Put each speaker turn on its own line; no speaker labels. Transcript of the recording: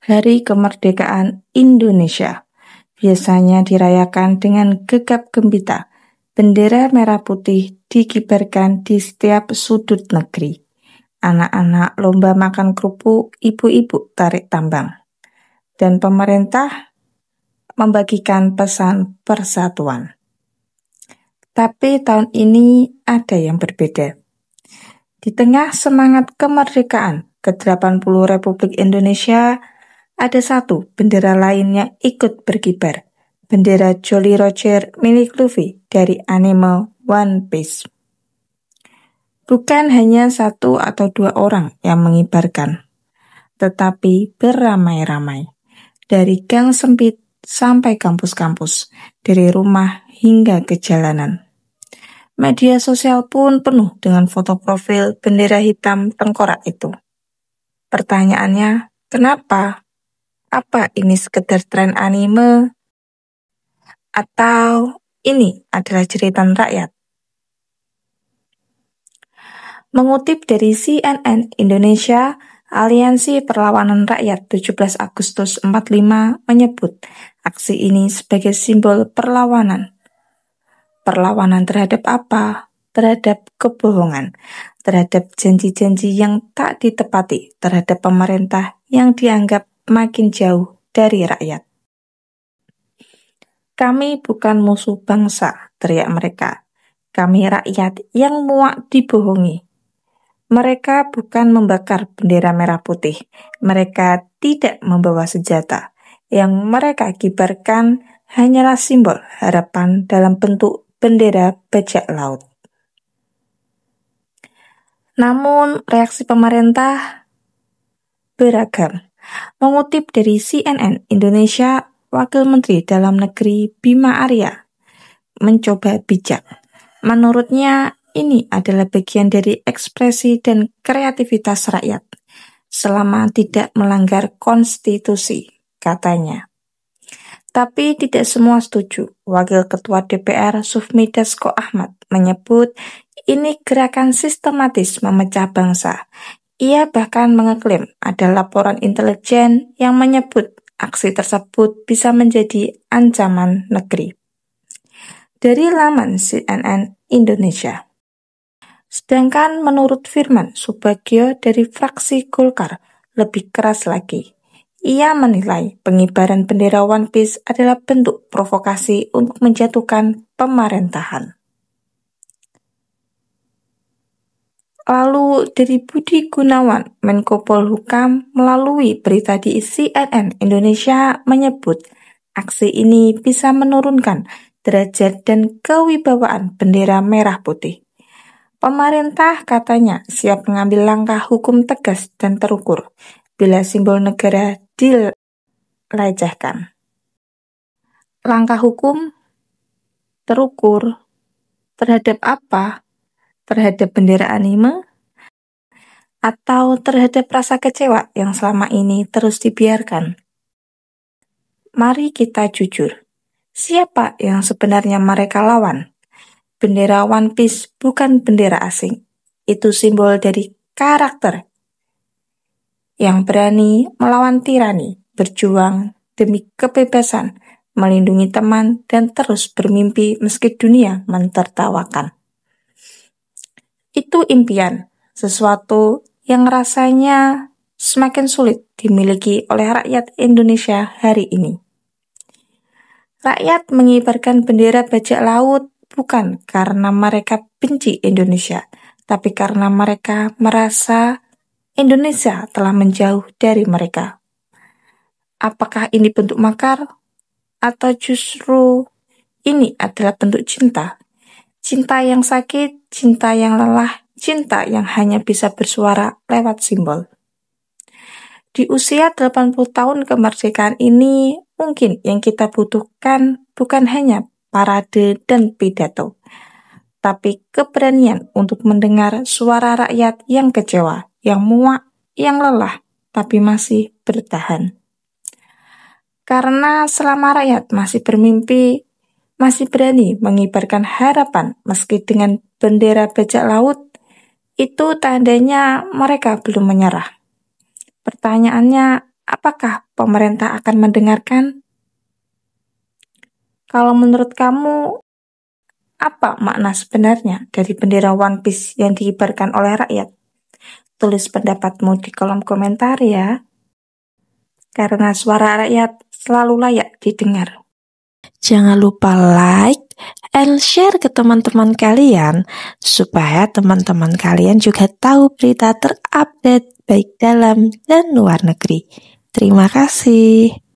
Hari Kemerdekaan Indonesia biasanya dirayakan dengan gegap gempita. Bendera merah putih dikibarkan di setiap sudut negeri. Anak-anak lomba makan kerupuk, ibu-ibu tarik tambang. Dan pemerintah membagikan pesan persatuan. Tapi tahun ini ada yang berbeda. Di tengah semangat kemerdekaan ke-80 Republik Indonesia, ada satu bendera lain yang ikut berkibar. Bendera Jolly Roger milik Luffy dari anime One Piece. Bukan hanya satu atau dua orang yang mengibarkan, tetapi beramai-ramai. Dari gang sempit sampai kampus-kampus, dari rumah hingga ke jalanan. Media sosial pun penuh dengan foto profil bendera hitam tengkorak itu. Pertanyaannya, kenapa? Apa ini sekedar tren anime? Atau ini adalah jeritan rakyat? Mengutip dari CNN Indonesia, Aliansi Perlawanan Rakyat 17 Agustus 45 menyebut aksi ini sebagai simbol perlawanan. Perlawanan terhadap apa? Terhadap kebohongan, terhadap janji-janji yang tak ditepati, terhadap pemerintah yang dianggap makin jauh dari rakyat. Kami bukan musuh bangsa, teriak mereka. Kami rakyat yang muak dibohongi. Mereka bukan membakar bendera merah putih. Mereka tidak membawa senjata. Yang mereka kibarkan hanyalah simbol harapan dalam bentuk bendera bajak laut. Namun reaksi pemerintah beragam. Mengutip dari CNN Indonesia, Wakil Menteri Dalam Negeri Bima Arya mencoba bijak. Menurutnya, ini adalah bagian dari ekspresi dan kreativitas rakyat selama tidak melanggar konstitusi, katanya. Tapi tidak semua setuju. Wakil Ketua DPR Sufmi Dasko Ahmad menyebut ini gerakan sistematis memecah bangsa. Ia bahkan mengeklaim ada laporan intelijen yang menyebut aksi tersebut bisa menjadi ancaman negeri. Dari laman CNN Indonesia. Sedangkan menurut Firman Subagio dari fraksi Golkar lebih keras lagi. Ia menilai pengibaran bendera One Piece adalah bentuk provokasi untuk menjatuhkan pemerintahan. Lalu dari Budi Gunawan, Menko Polhukam melalui berita di CNN Indonesia menyebut aksi ini bisa menurunkan derajat dan kewibawaan bendera merah putih. Pemerintah katanya siap mengambil langkah hukum tegas dan terukur bila simbol negara dilecehkan. Langkah hukum terukur terhadap apa? Terhadap bendera anime? Atau terhadap rasa kecewa yang selama ini terus dibiarkan? Mari kita jujur. Siapa yang sebenarnya mereka lawan? Bendera One Piece bukan bendera asing. Itu simbol dari karakter yang berani melawan tirani, berjuang demi kebebasan, melindungi teman, dan terus bermimpi meski dunia mentertawakan. Itu impian, sesuatu yang rasanya semakin sulit dimiliki oleh rakyat Indonesia hari ini. Rakyat mengibarkan bendera bajak laut bukan karena mereka benci Indonesia, tapi karena mereka merasa Indonesia telah menjauh dari mereka. Apakah ini bentuk makar? Atau justru ini adalah bentuk cinta? Cinta yang sakit, cinta yang lelah, cinta yang hanya bisa bersuara lewat simbol. Di usia 80 tahun kemerdekaan ini, mungkin yang kita butuhkan bukan hanya parade dan pidato, tapi keberanian untuk mendengar suara rakyat yang kecewa, yang muak, yang lelah, tapi masih bertahan. Karena selama rakyat masih bermimpi, masih berani mengibarkan harapan meski dengan bendera bajak laut, itu tandanya mereka belum menyerah. Pertanyaannya, apakah pemerintah akan mendengarkan? Kalau menurut kamu, apa makna sebenarnya dari bendera One Piece yang dikibarkan oleh rakyat? Tulis pendapatmu di kolom komentar ya, karena suara rakyat selalu layak didengar. Jangan lupa like and share ke teman-teman kalian, supaya teman-teman kalian juga tahu berita terupdate baik dalam dan luar negeri. Terima kasih.